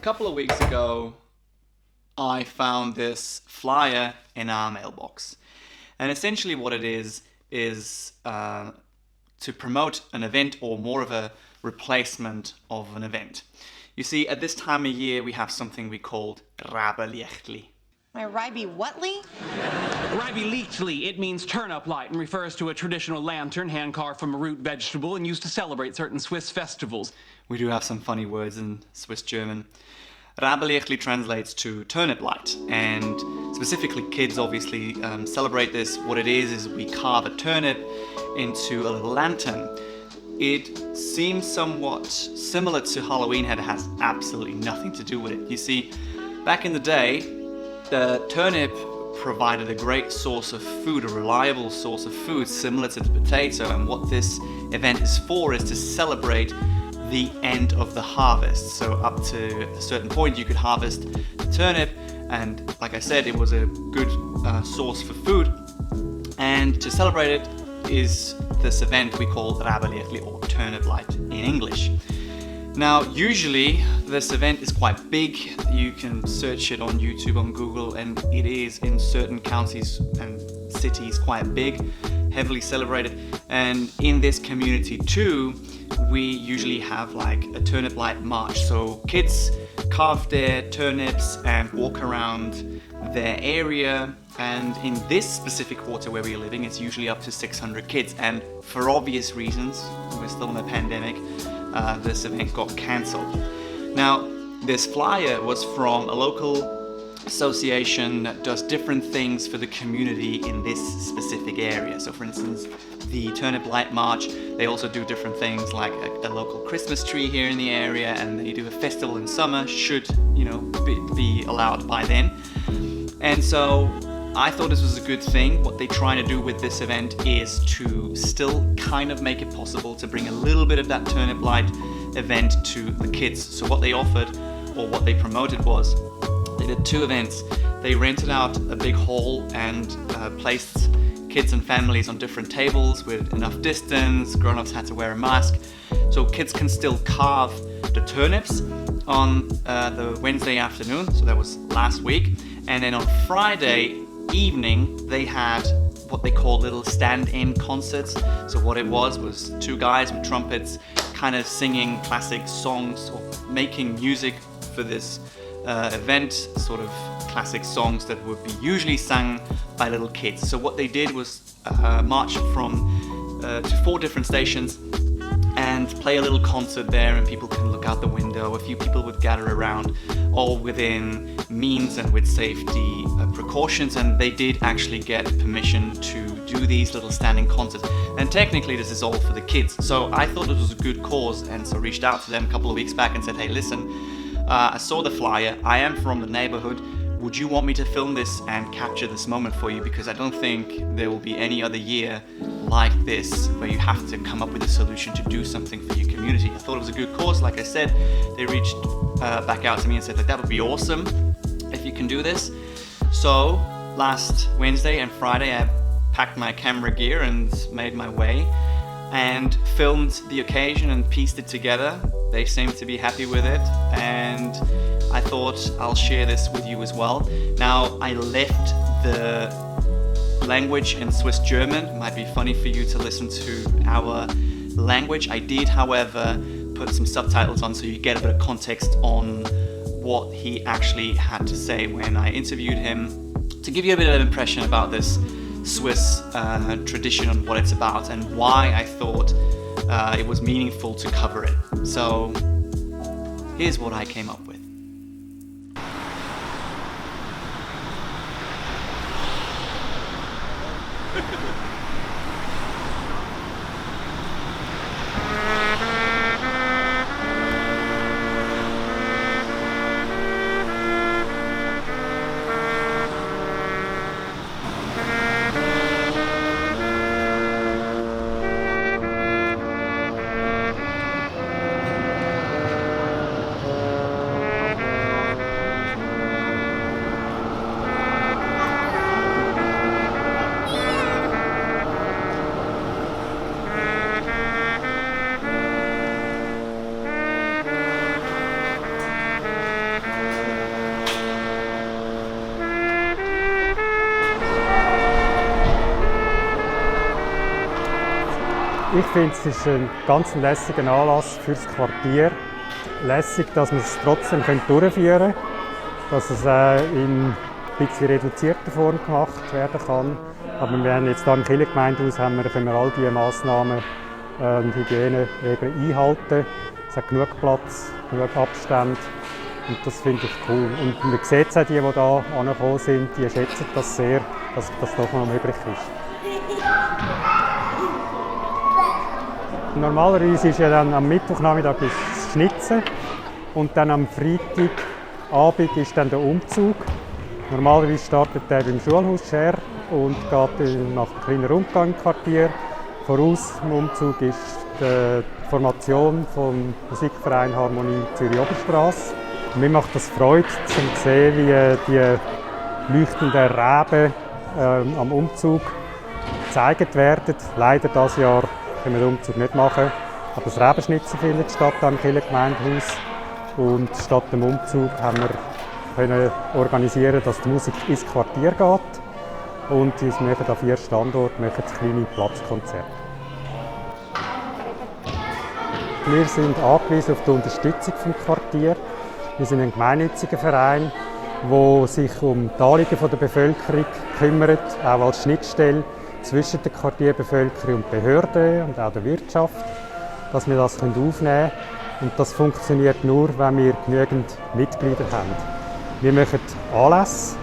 couple of weeks ago, I found this flyer in our mailbox. And essentially what it is to promote an event, or more of a replacement of an event. You see, at this time of year, we have something we called Räbeliechtli. My Räbeliechtli? Räbeliechtli, it means turnip light and refers to a traditional lantern hand-carved from a root vegetable and used to celebrate certain Swiss festivals. We do have some funny words in Swiss German. Räbeliechtli translates to turnip light, and specifically kids obviously celebrate this. What it is we carve a turnip into a little lantern. It seems somewhat similar to Halloween, and it has absolutely nothing to do with it. You see, back in the day, the turnip provided a great source of food, a reliable source of food, similar to the potato, and what this event is for is to celebrate the end of the harvest. So up to a certain point you could harvest the turnip, and like I said, it was a good source for food, and to celebrate it is this event we call Räbeliechtli, or Turnip Light in English. Now usually this event is quite big. You can search it on YouTube, on Google, and it is in certain counties and cities quite big, heavily celebrated. And in this community too, we usually have like a Turnip Light march. So kids carve their turnips and walk around their area. And in this specific quarter where we're living, it's usually up to 600 kids. And for obvious reasons, we're still in a pandemic, this event got cancelled. Now, this flyer was from a local association that does different things for the community in this specific area. So for instance, the Turnip Light March, they also do different things like a local Christmas tree here in the area, and they do a festival in summer, should, you know, be allowed by then. And so I thought this was a good thing. What they try to do with this event is to still kind of make it possible to bring a little bit of that Turnip Light event to the kids. So what they offered, or what they promoted, was they did two events. They rented out a big hall and placed kids and families on different tables with enough distance. Grown-ups had to wear a mask. So kids can still carve the turnips on the Wednesday afternoon. So that was last week. And then on Friday evening, they had what they call little stand-in concerts. So what it was two guys with trumpets kind of singing classic songs, or making music for this event, sort of classic songs that would be usually sung by little kids. So what they did was march from to 4 different stations and play a little concert there, and people can look out the window. A few people would gather around, all within means and with safety precautions, and they did actually get permission to do these little standing concerts. And technically this is all for the kids. So I thought it was a good cause, and so reached out to them a couple of weeks back and said, hey, listen, I saw the flyer, I am from the neighbourhood, would you want me to film this and capture this moment for you? Because I don't think there will be any other year like this where you have to come up with a solution to do something for your community. I thought it was a good cause. Like I said, they reached back out to me and said that would be awesome if you can do this. So last Wednesday and Friday I packed my camera gear and made my way and filmed the occasion and pieced it together. They seemed to be happy with it, and I thought I'll share this with you as well. Now, I left the language in Swiss German. It might be funny for you to listen to our language. I did, however, put some subtitles on so you get a bit of context on what he actually had to say when I interviewed him, to give you a bit of an impression about this Swiss tradition and what it's about, and why I thought it was meaningful to cover it. So here's what I came up with. Ich finde, es ist ein ganz lässiger Anlass für das Quartier. Lässig, dass wir es trotzdem durchführen können, dass es in ein bisschen reduzierter Form gemacht werden kann. Aber wir haben jetzt hier im Kirchengemeindehaus können wir all diese Massnahmen und Hygieneregeln einhalten. Es hat genug Platz, genug Abstand und das finde ich cool. Und man sieht auch, die hier angekommen sind, die schätzen das sehr, dass das doch noch möglich ist. Normalerweise ist ja dann am Mittwochnachmittag das Schnitzen und dann am Freitagabend ist dann der Umzug. Normalerweise startet der beim Schulhaus Scher und geht nach einem kleinen Rundgang im Quartier. Voraus im Umzug ist die Formation vom Musikverein Harmonie Zurich Oberstrass. Mir macht das Freude, zu sehen, wie die leuchtenden Reben am Umzug gezeigt werden. Leider dieses Jahr können wir den Umzug nicht machen, aber das Rebenschnitzen findet statt am Kirchengemeindehaus. Und statt dem Umzug haben wir können organisieren, dass die Musik ins Quartier geht. Und wir machen an 4 Standorten kleine Platzkonzerte. Wir sind angewiesen auf die Unterstützung vom Quartier. Wir sind ein gemeinnütziger Verein, der sich um die Anliegen der Bevölkerung kümmert, auch als Schnittstelle zwischen der Quartierbevölkerung und Behörden und auch der Wirtschaft, dass wir das aufnehmen können. Und das funktioniert nur, wenn wir genügend Mitglieder haben. Wir machen Anlässe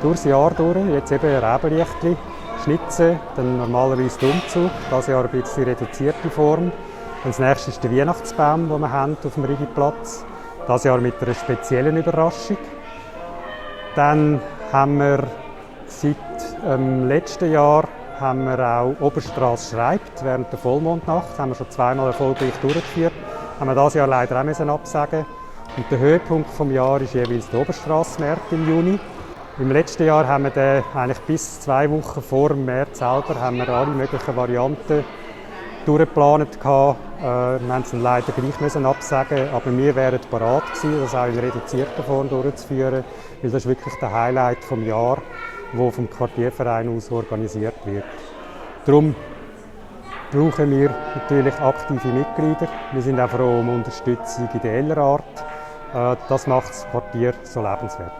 durchs Jahr durch, jetzt eben Räbeliechtli, Schnitzen, dann normalerweise der Umzug, dieses Jahr ein bisschen reduzierte Form. Das nächste ist der Weihnachtsbaum, den wir haben auf dem Rigiplatz, dieses Jahr mit einer speziellen Überraschung. Dann haben wir seit letzten Jahr haben wir auch Oberstrass schreibt während der Vollmondnacht. Das haben wir schon zweimal erfolgreich durchgeführt. Haben wir dieses Jahr leider auch absagen. Und der Höhepunkt des Jahres ist jeweils der Oberstrassmarkt im Juni. Im letzten Jahr haben wir den eigentlich bis 2 Wochen vor dem März selber haben wir alle möglichen Varianten durchgeplant. Wir mussten es leider gleich absagen, aber wir wären bereit gewesen, das auch in reduzierter Form durchzuführen, weil das ist wirklich der Highlight des Jahres, der vom Quartierverein aus organisiert wird. Darum brauchen wir natürlich aktive Mitglieder. Wir sind auch froh um Unterstützung ideeller Art. Das macht das Quartier so lebenswert.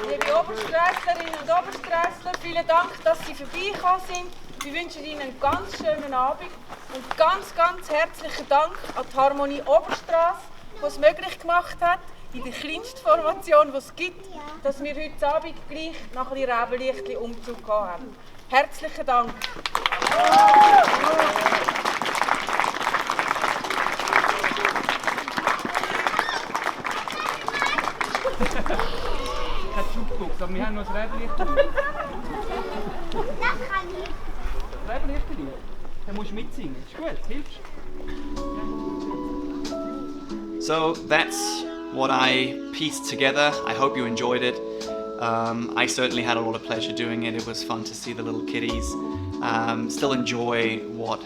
Liebe Oberstrasslerinnen und Oberstrassler, vielen Dank, dass Sie vorbeigekommen sind. Wir wünschen Ihnen einen ganz schönen Abend und ganz, ganz herzlichen Dank an die Harmonie Oberstrass, die es möglich gemacht hat, in der kleinsten Formation, die es gibt, dass wir heute Abend gleich nach dem Räbeliechtli-Umzug haben. Herzlichen Dank. Aber wir haben noch das Räbeliechtli. Räbeliechtli? Dann musst du mitsingen. Ist gut, hilfst. So that's what I pieced together. I hope you enjoyed it. I certainly had a lot of pleasure doing it. It was fun to see the little kiddies still enjoy what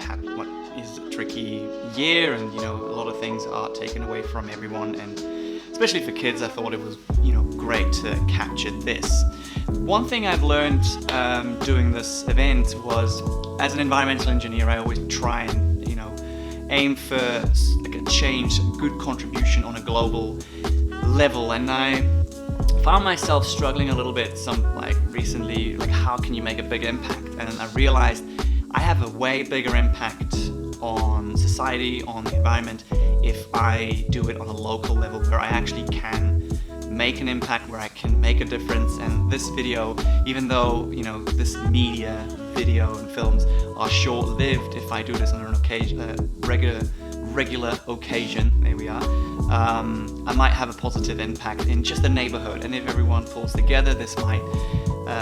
is a tricky year, and you know, a lot of things are taken away from everyone, and especially for kids, I thought it was, you know, great to capture this. One thing I've learned doing this event was, as an environmental engineer, I always try and, you know, aim for like a change, a good contribution on a global level. And I found myself struggling a little bit recently, like how can you make a big impact? And I realized I have a way bigger impact on society, on the environment, if I do it on a local level where I actually can make an impact, where I can make a difference. And this video, even though this media video and films are short-lived, if I do this on an occasion, regular occasion, there we are, I might have a positive impact in just the neighborhood. And if everyone pulls together, this might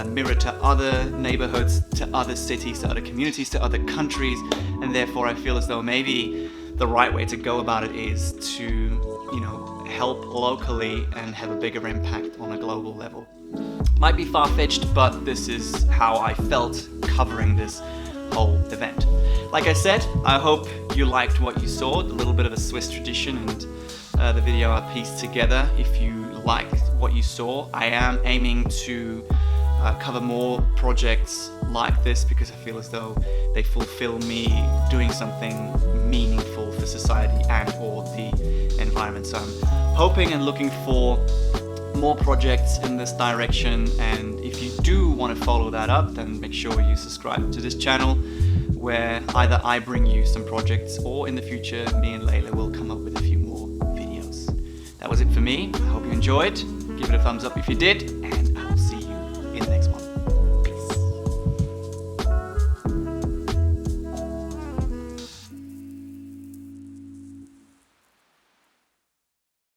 mirror to other neighborhoods, to other cities, to other communities, to other countries. And therefore I feel as though maybe the right way to go about it is to help locally and have a bigger impact on a global level. Might be far-fetched, but this is how I felt covering this whole event. Like I said, I hope you liked what you saw, a little bit of a Swiss tradition and the video I pieced together. If you liked what you saw, I am aiming to cover more projects like this because I feel as though they fulfill me doing something meaningful for society and or the environment. So I'm hoping and looking for more projects in this direction, and if you do want to follow that up, then make sure you subscribe to this channel, where either I bring you some projects or in the future me and Layla will come up with a few more videos. That was it for me. I hope you enjoyed. Give it a thumbs up if you did, and